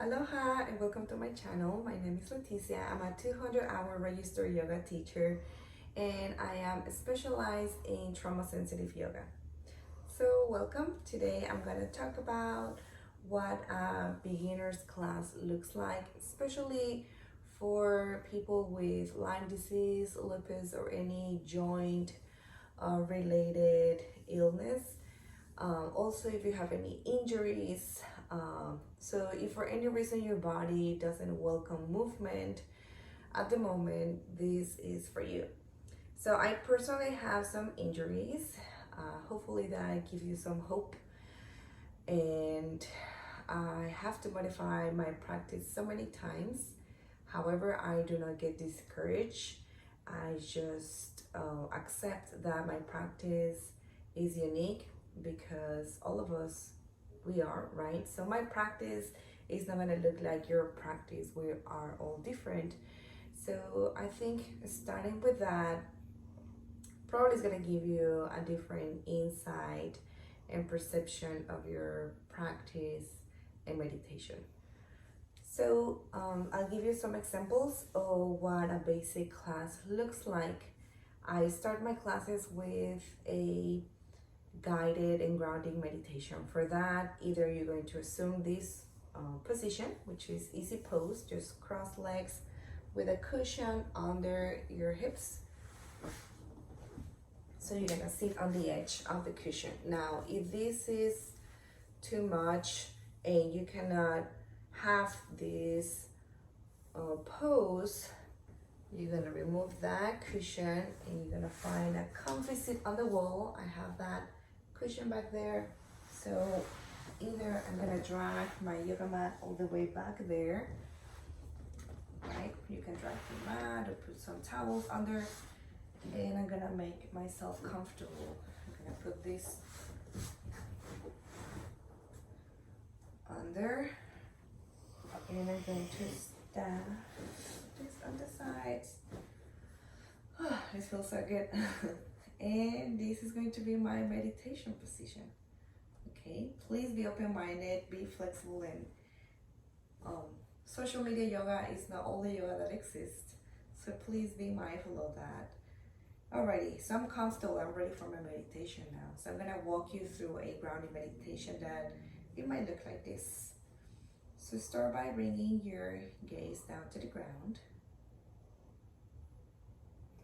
Aloha and welcome to my channel. My name is Leticia. I'm a 200-hour registered yoga teacher and I am specialized in trauma-sensitive yoga. So welcome. Today I'm going to talk about what a beginner's class looks like, especially for people with Lyme disease, lupus, or any joint related illness. Also, if you have any injuries, so if for any reason your body doesn't welcome movement at the moment, this is for you. So I personally have some injuries. Hopefully that gives you some hope. And I have to modify my practice so many times. However, I do not get discouraged. I just accept that my practice is unique because all of us, we are, right? So my practice is not gonna look like your practice. We are all different. So I think starting with that probably is gonna give you a different insight and perception of your practice and meditation. So I'll give you some examples of what a basic class looks like. I start my classes with a guided and grounding meditation. For that, either you're going to assume this position, which is easy pose, just cross legs with a cushion under your hips. So you're gonna sit on the edge of the cushion. Now, if this is too much and you cannot have this pose, you're gonna remove that cushion and you're gonna find a comfy seat on the wall. I have that cushion back there. So either I'm gonna drag my yoga mat all the way back there, right? You can drag the mat or put some towels under, and I'm gonna make myself comfortable. I'm gonna put this under, and I'm going to stand this on the sides. Oh, this feels so good. And this is going to be my meditation position. Okay, please be open-minded, be flexible, and social media yoga is not all the yoga that exists. So please be mindful of that. Alrighty, so I'm comfortable, I'm ready for my meditation now. So I'm gonna walk you through a grounding meditation that it might look like this. So start by bringing your gaze down to the ground.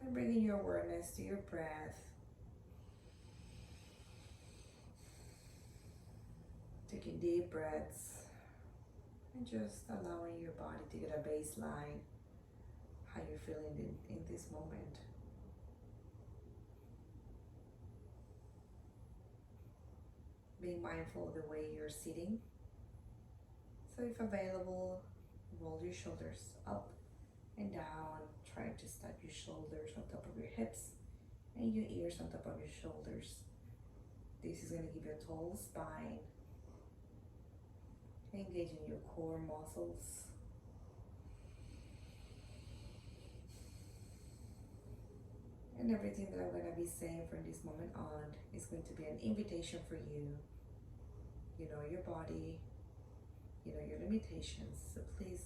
And bringing your awareness to your breath. Taking deep breaths. And just allowing your body to get a baseline. How you're feeling in this moment. Being mindful of the way you're sitting. So if available, roll your shoulders up and down. Try to stack your shoulders on top of your hips and your ears on top of your shoulders. This is going to give you a tall spine. Engaging your core muscles. And everything that I'm going to be saying from this moment on is going to be an invitation for you. You know your body, you know your limitations. So please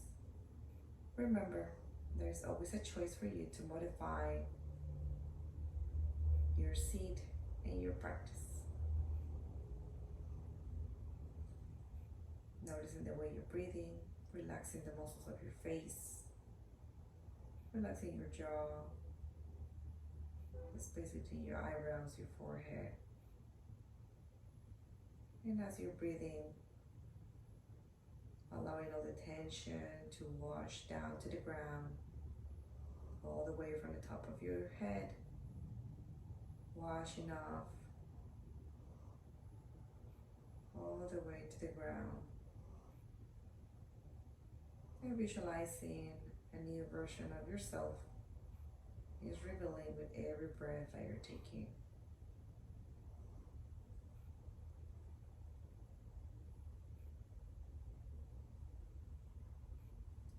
remember, there's always a choice for you to modify your seat and your practice. Noticing the way you're breathing, relaxing the muscles of your face, relaxing your jaw, the space between your eyebrows, your forehead. And as you're breathing, allowing all the tension to wash down to the ground, all the way from the top of your head, washing off all the way to the ground. And visualizing a new version of yourself is revealing with every breath that you're taking.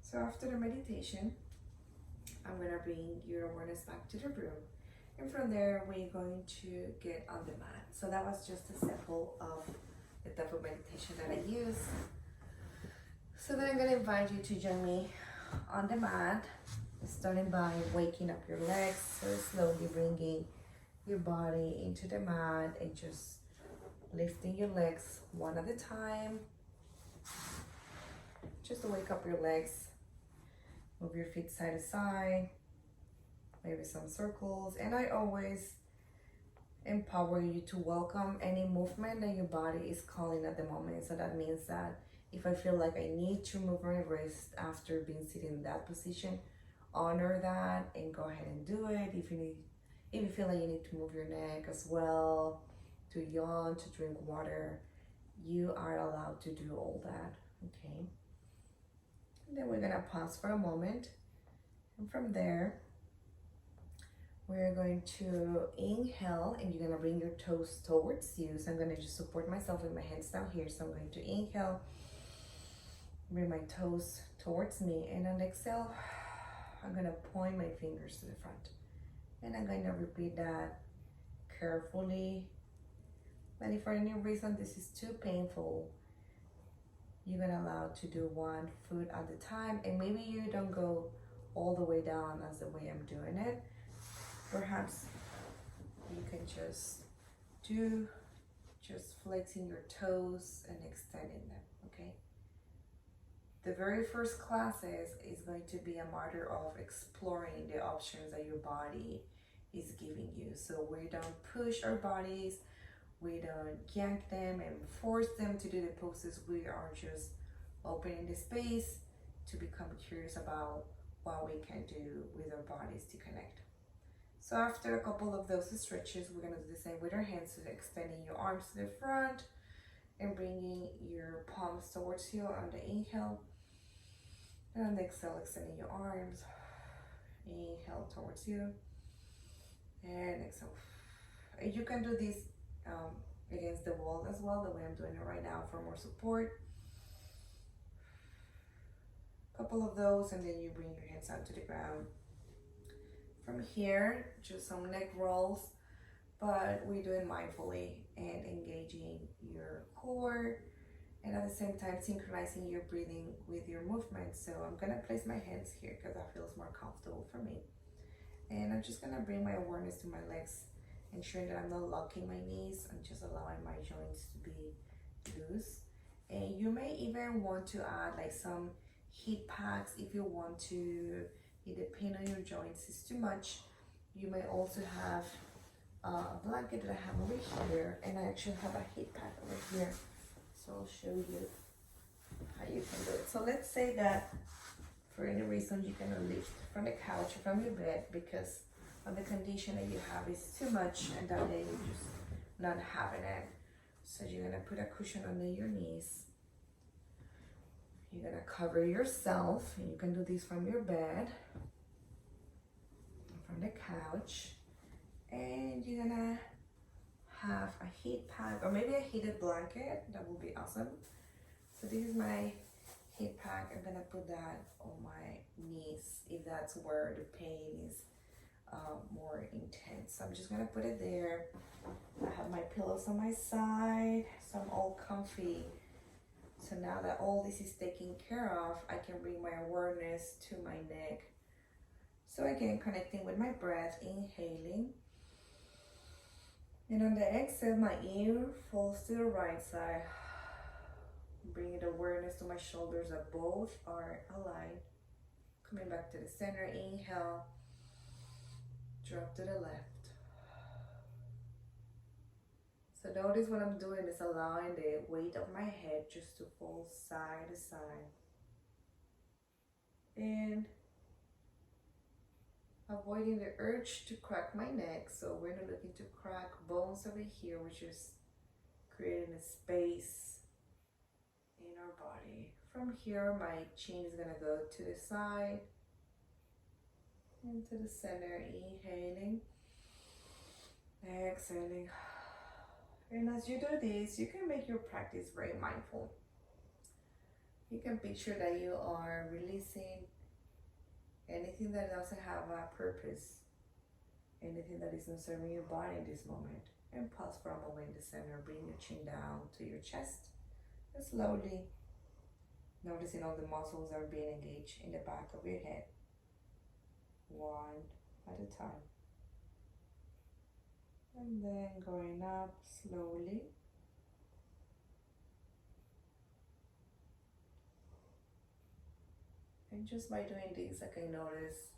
So after the meditation, I'm going to bring your awareness back to the room. And from there, we're going to get on the mat. So that was just a sample of the type of meditation that I use. So the I'm gonna invite you to join me on the mat, starting by waking up your legs, so slowly bringing your body into the mat and just lifting your legs one at a time. Just to wake up your legs, move your feet side to side, maybe some circles, and I always empower you to welcome any movement that your body is calling at the moment. So that means that if I feel like I need to move my wrist after being sitting in that position, honor that and go ahead and do it. If you feel like you need to move your neck as well, to yawn, to drink water, you are allowed to do all that, okay? And then we're gonna pause for a moment, and from there we're going to inhale, and you're gonna bring your toes towards you. So I'm gonna just support myself with my hands down here. So I'm going to inhale, bring my toes towards me, and on exhale, I'm gonna point my fingers to the front. And I'm gonna repeat that carefully. And if for any reason this is too painful, you're gonna allow to do one foot at a time, and maybe you don't go all the way down as the way I'm doing it. Perhaps you can just flexing your toes and extending them, okay? The very first classes is going to be a matter of exploring the options that your body is giving you. So we don't push our bodies, we don't yank them and force them to do the poses. We are just opening the space to become curious about what we can do with our bodies to connect. So after a couple of those stretches, we're gonna do the same with our hands. So extending your arms to the front and bringing your palms towards you on the inhale. And on the exhale, extending your arms. Inhale towards you. And exhale. And you can do this against the wall as well, the way I'm doing it right now, for more support. Couple of those, and then you bring your hands down to the ground. From here, just some neck rolls, but we're doing mindfully and engaging your core, and at the same time synchronizing your breathing with your movement. So I'm gonna place my hands here because that feels more comfortable for me. And I'm just gonna bring my awareness to my legs, ensuring that I'm not locking my knees. I'm just allowing my joints to be loose. And you may even want to add like some heat packs if you want to. If the pain on your joints is too much, you may also have a blanket that I have over here, and I actually have a heat pack over here. So I'll show you how you can do it. So let's say that for any reason you cannot lift from the couch or from your bed because of the condition that you have is too much, and that day you're just not having it. So you're gonna put a cushion under your knees. You're gonna cover yourself, and you can do this from your bed, from the couch, and you're gonna have a heat pack or maybe a heated blanket. That would be awesome. So this is my heat pack. I'm gonna put that on my knees if that's where the pain is more intense. So I'm just gonna put it there. I have my pillows on my side, so I'm all comfy. So now that all this is taken care of, I can bring my awareness to my neck. So again, connecting with my breath, inhaling. And on the exhale, my ear falls to the right side. Bringing the awareness to my shoulders that both are aligned. Coming back to the center, inhale. Drop to the left. So notice what I'm doing is allowing the weight of my head just to fall side to side. And avoiding the urge to crack my neck. So we're not looking to crack bones over here. We're just creating a space in our body. From here, my chin is gonna go to the side. Into the center, inhaling. Exhaling. And as you do this, you can make your practice very mindful. You can picture that you are releasing anything that doesn't have a purpose, anything that isn't serving your body in this moment. And pause for a moment in the center. Bring your chin down to your chest. And slowly Noticing all the muscles are being engaged in the back of your head, one at a time. And then going up slowly. And just by doing this, I can notice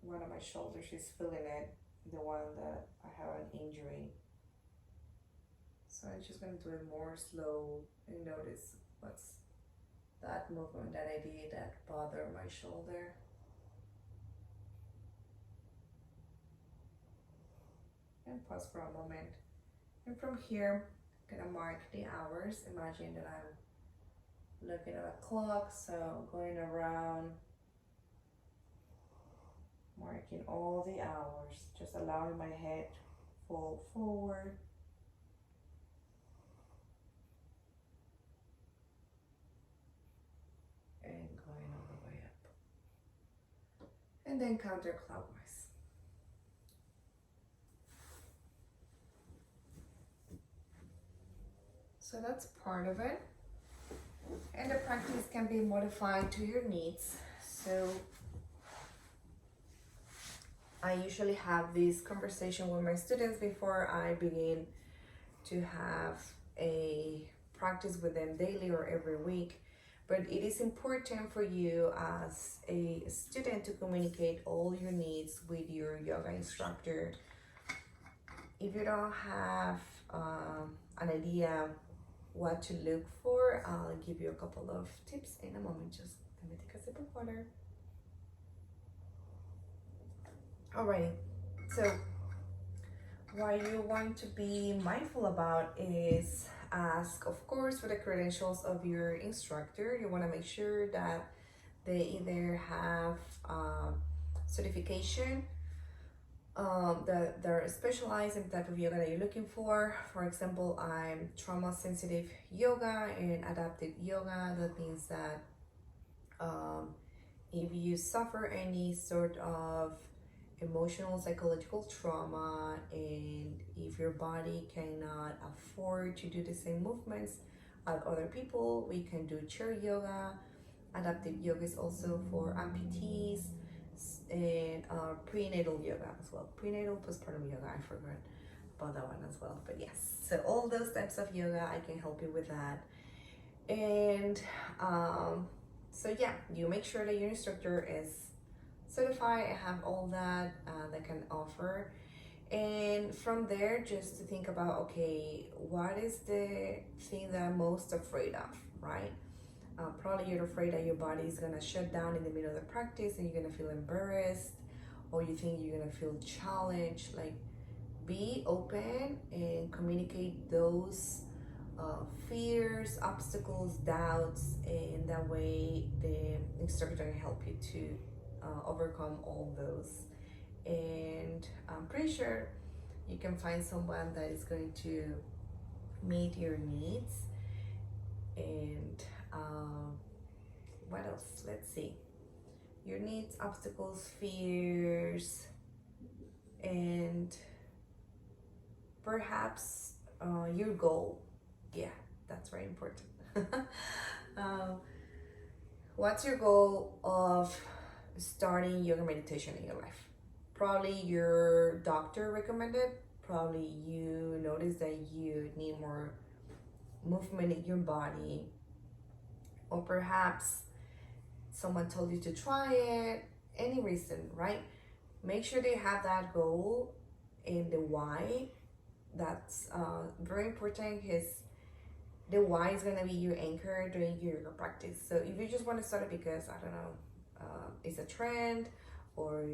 one of my shoulders is feeling it, the one that I have an injury. So I'm just going to do it more slow and notice what's that movement that I did that bothered my shoulder. And pause for a moment. And from here, I'm gonna mark the hours. Imagine that I'm looking at a clock, so going around, marking all the hours, just allowing my head fall forward. And going all the way up. And then counterclockwise. So that's part of it. And the practice can be modified to your needs. So I usually have this conversation with my students before I begin to have a practice with them daily or every week. But it is important for you as a student to communicate all your needs with your yoga instructor. If you don't have an idea what to look for, I'll give you a couple of tips in a moment. Just let me take a sip of water. Alrighty, so what you want to be mindful about is ask, of course, for the credentials of your instructor. You want to make sure that they either have certification, that they're specialized in the type of yoga that you're looking for. For example, I'm trauma sensitive yoga and adaptive yoga. That means that if you suffer any sort of emotional, psychological trauma, and if your body cannot afford to do the same movements as other people, we can do chair yoga. Adaptive yoga is also for amputees, and prenatal yoga as well. Prenatal, postpartum yoga, I forgot about that one as well. But yes, so all those types of yoga, I can help you with that. And so yeah, you make sure that your instructor is certified and have all that they can offer. And from there, just to think about, okay, what is the thing that I'm most afraid of, right? Probably you're afraid that your body is gonna shut down in the middle of the practice and you're gonna feel embarrassed, or you think you're gonna feel challenged. Like, be open and communicate those fears, obstacles, doubts, and that way the instructor can help you to overcome all those. And I'm pretty sure you can find someone that is going to meet your needs. And what else? Let's see. Your needs, obstacles, fears, and perhaps your goal. Yeah, that's very important. What's your goal of starting yoga meditation in your life? Probably your doctor recommended. Probably you notice that you need more movement in your body, or perhaps someone told you to try it. Any reason, right? Make sure they have that goal and the why. That's very important, because the why is gonna be your anchor during your yoga practice. So if you just want to start it because, I don't know, it's a trend, or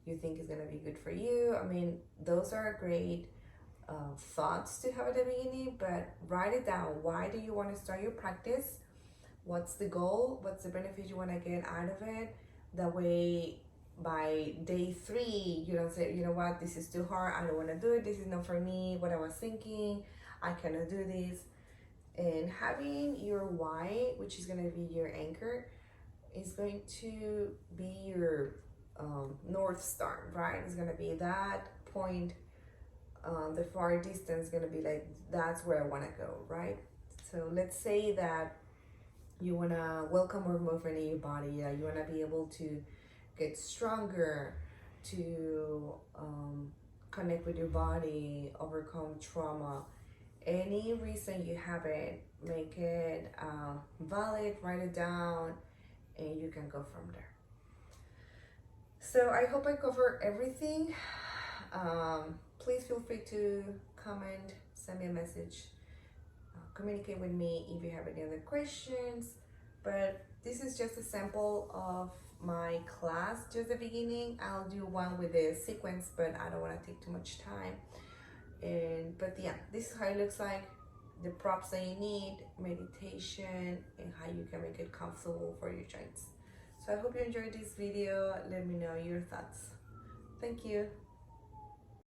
you think it's gonna be good for you, I mean, those are great thoughts to have at the beginning, but write it down. Why do you want to start your practice? What's the goal? What's the benefit you want to get out of it? That way, by day 3, you don't say, you know what, this is too hard, I don't want to do it, this is not for me, what I was thinking, I cannot do this. And having your why, which is going to be your anchor, is going to be your North Star, right? It's going to be that point. The far distance is going to be like, that's where I want to go, right? So let's say that You want to welcome more movement in your body. Yeah, you want to be able to get stronger, to connect with your body, overcome trauma. Any reason you have it, make it valid, write it down, and you can go from there. So I hope I cover everything. Please feel free to comment, send me a message, communicate with me if you have any other questions. But this is just a sample of my class, just the beginning. I'll do one with the sequence, but I don't want to take too much time. But yeah, this is how it looks like. The props that you need, meditation, and how you can make it comfortable for your joints. So I hope you enjoyed this video. Let me know your thoughts. Thank you.